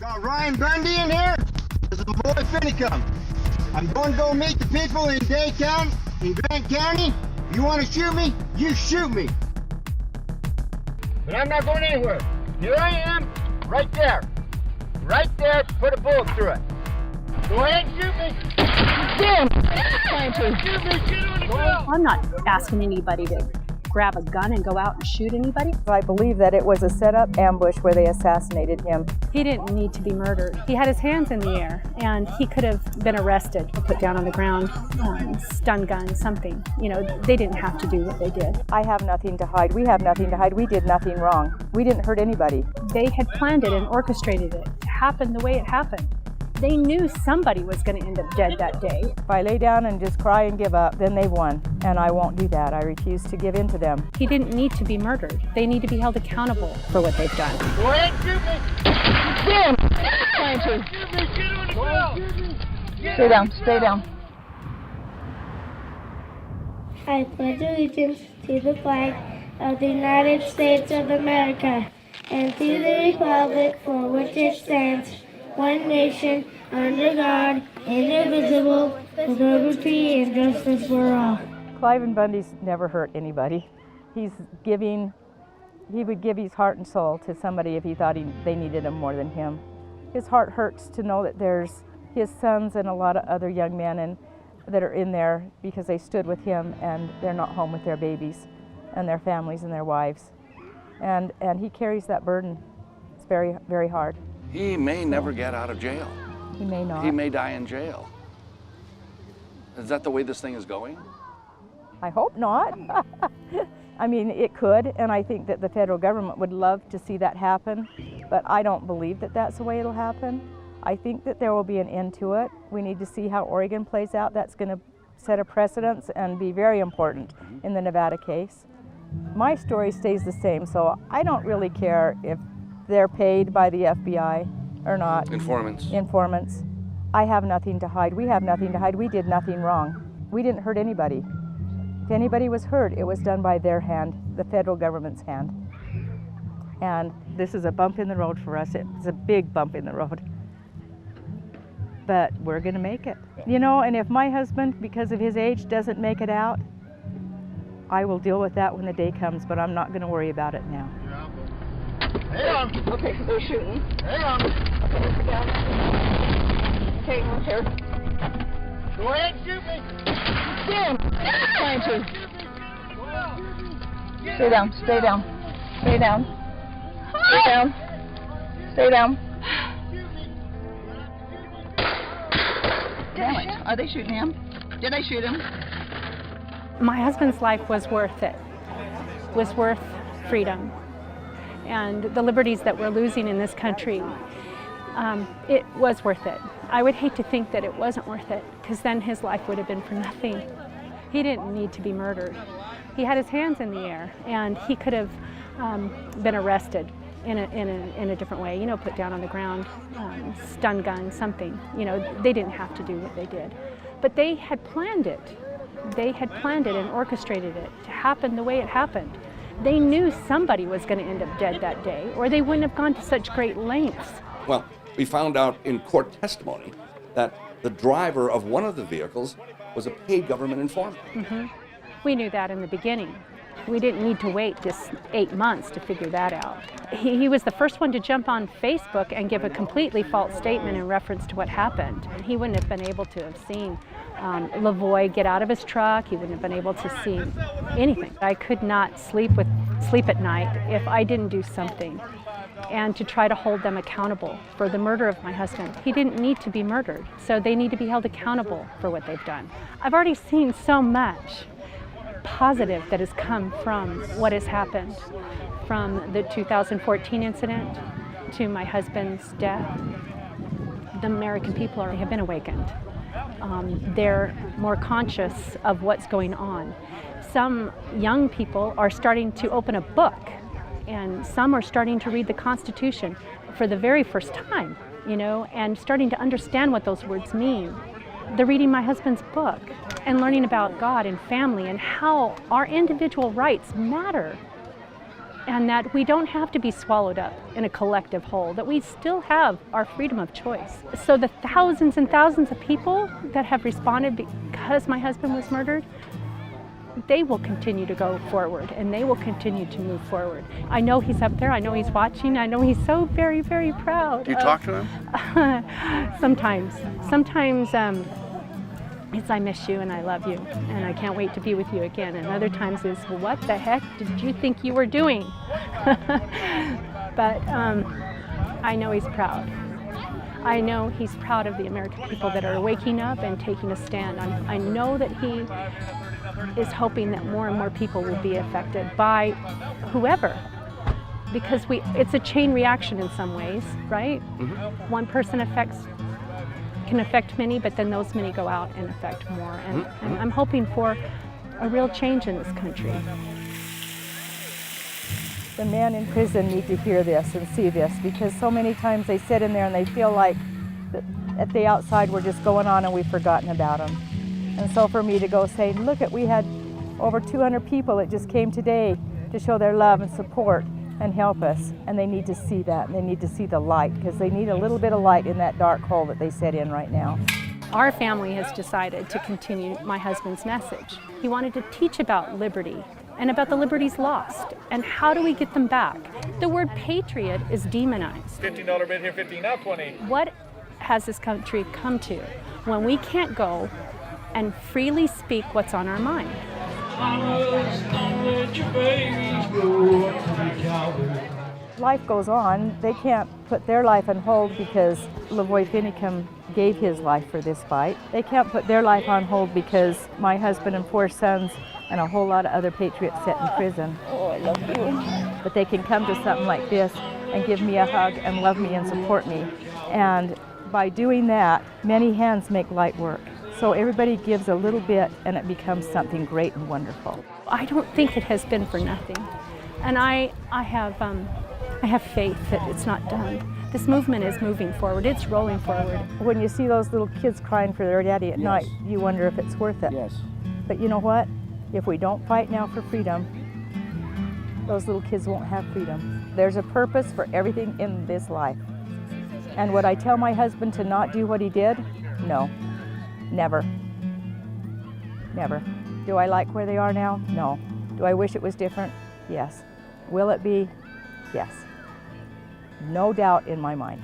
Got Ryan Bundy in here? This is my boy Finicum. I'm going to go meet the people in Dayton, in Grant County. If you want to shoot me, you shoot me. But I'm not going anywhere. Here I am, right there. Right there, put a bullet through it. Go ahead and shoot me. Damn! Trying to. Shoot me, shoot on the ground. I'm not asking anybody to grab a gun and go out and shoot anybody. I believe that it was a set-up ambush where they assassinated him. He didn't need to be murdered. He had his hands in the air, and he could have been arrested or put down on the ground, stun gun, something. You know, they didn't have to do what they did. I have nothing to hide. We have nothing to hide. We did nothing wrong. We didn't hurt anybody. They had planned it and orchestrated it to happen the way it happened. They knew somebody was going to end up dead that day. If I lay down and just cry and give up, then they've won. And I won't do that. I refuse to give in to them. He didn't need to be murdered. They need to be held accountable for what they've done. Go ahead, shoot me. Damn! Trying to. Shoot me, shoot on the ground. Stay down. Stay down. I pledge allegiance to the flag of the United States of America and to the republic for which it stands, one nation, under God, indivisible, with liberty and justice for all. Clive Bundy's never hurt anybody. He would give his heart and soul to somebody if he thought they needed him more than him. His heart hurts to know that there's his sons and a lot of other young men that are in there because they stood with him and they're not home with their babies and their families and their wives. And he carries that burden. It's very, very hard. He may never get out of jail. He may not. He may die in jail. Is that the way this thing is going? I hope not. I mean, it could, and I think that the federal government would love to see that happen, but I don't believe that that's the way it'll happen. I think that there will be an end to it. We need to see how Oregon plays out. That's going to set a precedence and be very important in the Nevada case. My story stays the same, so I don't really care if they're paid by the FBI or not. Informants. I have nothing to hide. We have nothing to hide. We did nothing wrong. We didn't hurt anybody. If anybody was hurt, it was done by their hand, the federal government's hand. And this is a bump in the road for us. It's a big bump in the road. But we're going to make it. You know, and if my husband, because of his age, doesn't make it out, I will deal with that when the day comes, but I'm not going to worry about it now. Hang on. Okay, they're shooting. Hang on. Okay, sit down. Okay, we're here. Go ahead and shoot me. Damn! Trying to. Stay down. Stay down. Stay down. Stay down. Stay down. Damn it. Are they shooting him? Did they shoot him? My husband's life was worth it. Was worth freedom. And the liberties that we're losing in this country, it was worth it. I would hate to think that it wasn't worth it, because then his life would have been for nothing. He didn't need to be murdered. He had his hands in the air, and he could have been arrested in a different way, you know, put down on the ground, stun gun, something. You know, they didn't have to do what they did. But they had planned it. They had planned it and orchestrated it to happen the way it happened. They knew somebody was going to end up dead that day, or they wouldn't have gone to such great lengths. Well, we found out in court testimony that the driver of one of the vehicles was a paid government informant. Mm-hmm. We knew that in the beginning. We didn't need to wait just 8 months to figure that out. He was the first one to jump on Facebook and give a completely false statement in reference to what happened. He wouldn't have been able to have seen Lavoie get out of his truck. He wouldn't have been able to see anything. I could not sleep at night if I didn't do something, and to try to hold them accountable for the murder of my husband. He didn't need to be murdered, so they need to be held accountable for what they've done. I've already seen so much positive that has come from what has happened, from the 2014 incident to my husband's death. The American people have been awakened. They're more conscious of what's going on. Some young people are starting to open a book, and some are starting to read the Constitution for the very first time, you know, and starting to understand what those words mean. They're reading my husband's book and learning about God and family and how our individual rights matter and that we don't have to be swallowed up in a collective whole, that we still have our freedom of choice. So the thousands and thousands of people that have responded because my husband was murdered, they will continue to go forward, and they will continue to move forward. I know he's up there, I know he's watching, I know he's so very, very proud. Do you talk to him? Sometimes it's I miss you and I love you and I can't wait to be with you again. And other times is, well, what the heck did you think you were doing? But I know he's proud. I know he's proud of the American people that are waking up and taking a stand. I know that he is hoping that more and more people will be affected by whoever. Because it's a chain reaction in some ways, right? Mm-hmm. One person can affect many, but then those many go out and affect more. And I'm hoping for a real change in this country. The men in prison need to hear this and see this, because so many times they sit in there and they feel like at the outside we're just going on and we've forgotten about them. And so for me to go say, look, we had over 200 people that just came today to show their love and support and help us, and they need to see that, and they need to see the light, because they need a little bit of light in that dark hole that they sit in right now. Our family has decided to continue my husband's message. He wanted to teach about liberty and about the liberties lost, and how do we get them back? The word patriot is demonized. $15 bid here, 15 now, 20. What has this country come to when we can't go and freely speak what's on our mind? Life goes on. They can't put their life on hold because Lavoy Finicum gave his life for this fight. They can't put their life on hold because my husband and 4 sons and a whole lot of other patriots sit in prison. Oh, I love you. But they can come to something like this and give me a hug and love me and support me. And by doing that, many hands make light work. So everybody gives a little bit and it becomes something great and wonderful. I don't think it has been for nothing. And I have faith that it's not done. This movement is moving forward, it's rolling forward. When you see those little kids crying for their daddy at night, you wonder if it's worth it. Yes. But you know what? If we don't fight now for freedom, those little kids won't have freedom. There's a purpose for everything in this life. And would I tell my husband to not do what he did? No. Never. Never. Do I like where they are now? No. Do I wish it was different? Yes. Will it be? Yes. No doubt in my mind.